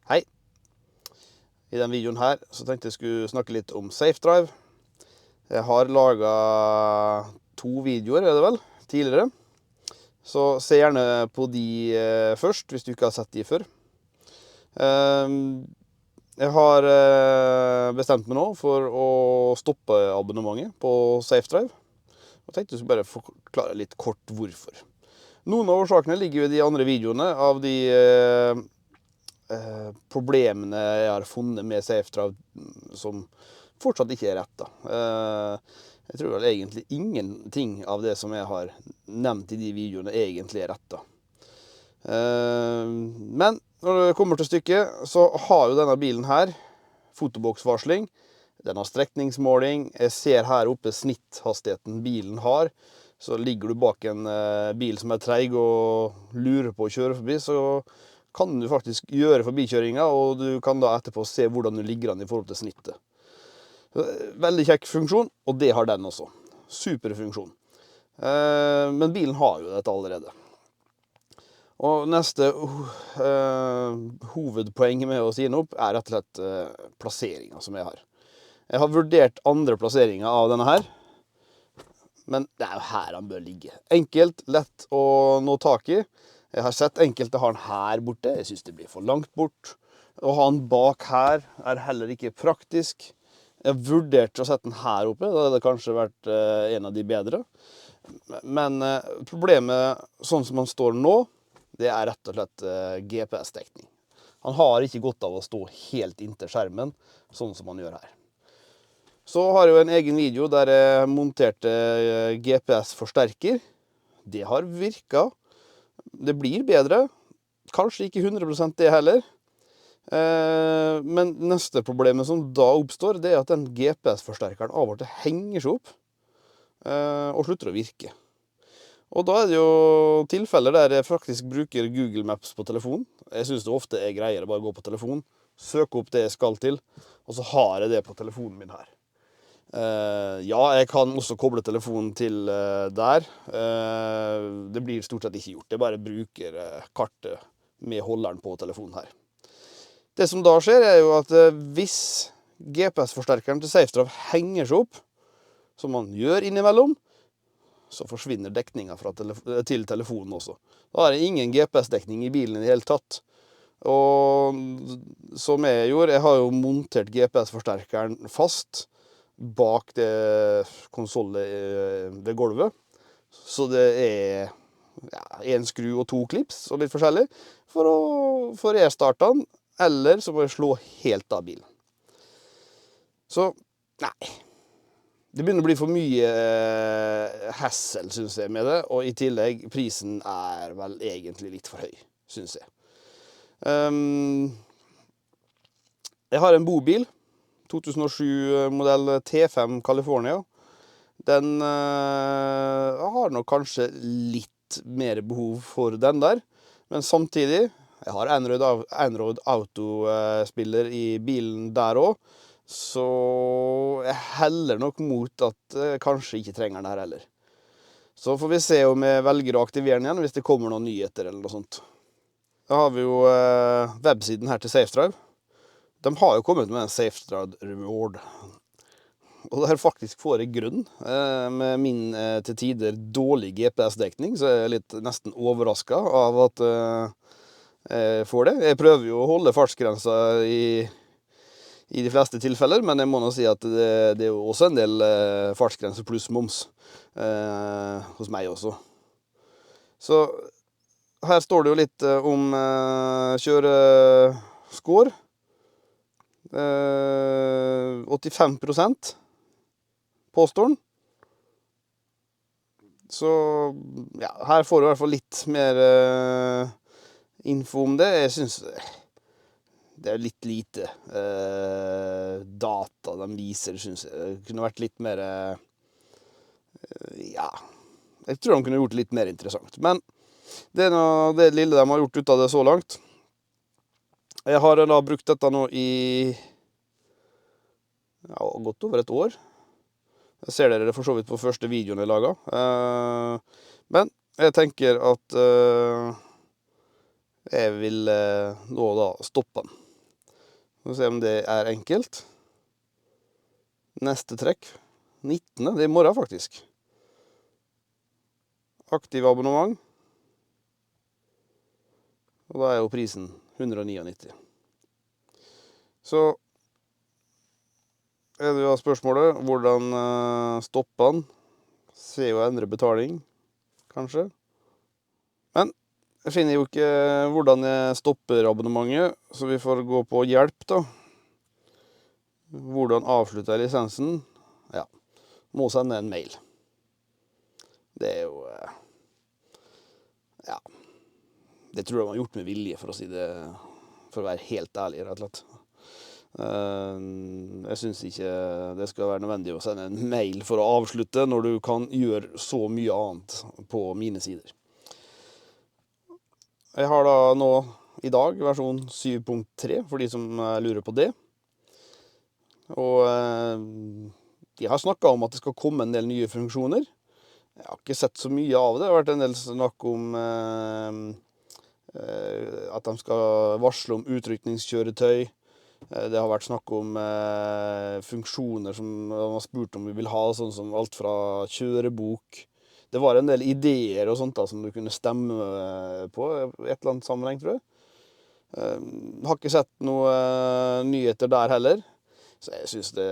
Hei! I denne videoen her så tenkte jeg skulle snakke litt om SafeDrive. Jeg har laget 2 videoer, er det vel, tidligere. Så se gjerne på de først, hvis du ikke har sett de før. Jeg har bestemt meg nå for å stoppe abonnementet på SafeDrive. Og tenkte jeg skulle bare forklare litt kort hvorfor. Noen av årsakene ligger jo i de andre videoene av de problemene jeg har funnet med SafeDrive som fortsatt ikke er rett da. Jeg tror vel egentlig ingenting av det som jeg har nevnt i de videoene egentlig er rett da. Men når det kommer til stykket, så har jo denne bilen her fotoboksvarsling. Den har strekningsmåling. Jeg ser her oppe snitthastigheten bilen har. Så ligger du bak en bil som er treig og lurer på å kjøre forbi, så kan du faktisk gjøre forbikjøringa, og du kan da etterpå se hvordan du ligger an i forhold til snittet. Veldig kjekk funksjon, og det har den også. Super funksjon. Men bilen har jo dette allerede. Og neste hovedpoeng med å si den opp er rett og slett plasseringen som jeg har. Jeg har vurdert andre plasseringer av denne her, men det er jo her den bør ligge. Enkelt, lett å nå tak i. Jeg har sett enkelte har den her borte. Jeg synes det blir for langt bort. Å ha den bak her er heller ikke praktisk. Jeg har vurdert å sette den her oppe. Da hadde det kanskje vært en av de bedre. Men problemet, sånn som han står nå, det er rett og slett GPS-dekning. Han har ikke godt av å stå helt inntil skjermen, sånn som han gjør her. Så har jeg jo en egen video der jeg monterte GPS-forsterker. Det har virket. Det blir bedre. Kanskje ikke 100% det heller. Men neste problemet som da oppstår, det er at den GPS-forsterkeren av og til henger seg opp og slutter å virke. Og da er det jo tilfeller der jeg faktisk bruker Google Maps på telefonen. Jeg synes det ofte er greiere bare å gå på telefonen, søke opp det jeg skal til, og så har jeg det på telefonen min her. Ja, jeg kan også koble telefonen til der. Det blir stort sett ikke gjort. Jeg bare bruker kartet med holderen på telefonen her. Det som da skjer er jo at hvis GPS-forsterkeren til SafeDrive henger seg opp, som man gjør innimellom, så forsvinner dekningen til telefonen også. Da er det ingen GPS-dekning i bilen i det hele tatt. Og som jeg gjorde, jeg har jo montert GPS-forsterkeren fast bak det konsollet ved gulvet. Så det er en skru og 2 klips og litt forskjellig for å få restartet den, eller så må jeg slå helt av bilen. Så, nei. Det begynner å bli for mye hassle, synes jeg, med det, og i tillegg, prisen er vel egentlig litt for høy, synes jeg. Jeg har en bobil, 2007-modell T5 California. Den har nok kanskje litt mer behov for den der, men samtidig, jeg har Android Auto-spiller i bilen der også, så jeg heller nok mot at jeg kanskje ikke trenger den her heller. Så får vi se om jeg velger å aktivere den igjen hvis det kommer noen nyheter eller noe sånt. Da har vi jo websiden her til SafeDrive. De har jo kommet med en SafeDrive Reward. Og det her faktisk får jeg grunn. Med min til tider dårlig GPS-dekning, så er jeg litt nesten overrasket av at jeg får det. Jeg prøver jo å holde fartsgrensa i de fleste tilfeller, men jeg må nå si at det er jo også en del fartsgrenser pluss moms hos meg også. Så her står det jo litt om kjørescore. 85% påstår den. Så ja, her får du i hvert fall litt mer info om det. Jeg synes det er litt lite data de viser, synes jeg. Det kunne vært litt mer ja, jeg tror de kunne gjort det litt mer interessant. Men det er det lille de har gjort ut av det så langt. Jeg har da brukt dette nå i godt over et år. Jeg ser dere for så vidt på første videoen jeg laget. Men jeg tenker at jeg vil nå da stoppe den. Så se om det er enkelt. Neste trekk, 19. Det er i morgen faktisk. Aktiv abonnement. Og da er jo prisen 199. Så er det jo spørsmålet, hvordan stopper han? Se og endre betaling, kanskje. Men jeg finner jo ikke hvordan jeg stopper abonnementet, så vi får gå på hjelp da. Hvordan avslutter jeg lisensen? Ja, må sende en mail. Det er jo, ja, det tror jeg man har gjort med vilje, for å si det, for å være helt ærlig, rett og slett. Jeg synes ikke det skal være nødvendig å sende en mail for å avslutte, når du kan gjøre så mye annet på mine sider. Jeg har da nå i dag versjon 7.3, for de som lurer på det. Og jeg har snakket om at det skal komme en del nye funksjoner. Jeg har ikke sett så mye av det. Det har vært en del snakk om at de skal varsle om utrykningskjøretøy. Det har vært snakk om funksjoner som de har spurt om vi vil ha, sånn som alt fra kjørebok. Det var en del ideer og sånt da, som du kunne stemme på i et eller annet sammenheng, tror jeg. Har ikke sett noen nyheter der heller. Så jeg synes det...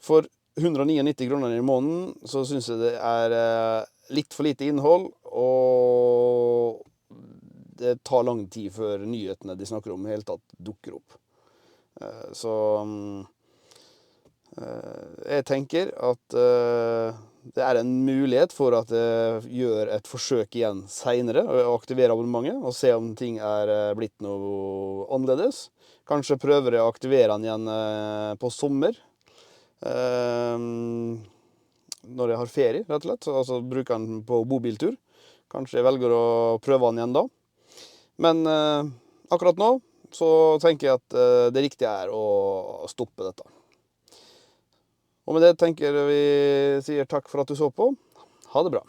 For 199 kroner i måneden, så synes jeg det er litt for lite innhold, og det tar lang tid før nyhetene de snakker om i hele tatt dukker opp. Så jeg tenker at det er en mulighet for at jeg gjør et forsøk igjen senere, å aktivere abonnementet, og se om ting er blitt noe annerledes. Kanskje prøver jeg å aktivere den igjen på sommer, når jeg har ferie, rett og slett. Altså bruker den på bobiltur. Kanskje jeg velger å prøve den igjen da. Men akkurat nå så tenker jeg at det riktige er å stoppe dette. Og med det tenker vi sier takk for at du så på. Ha det bra.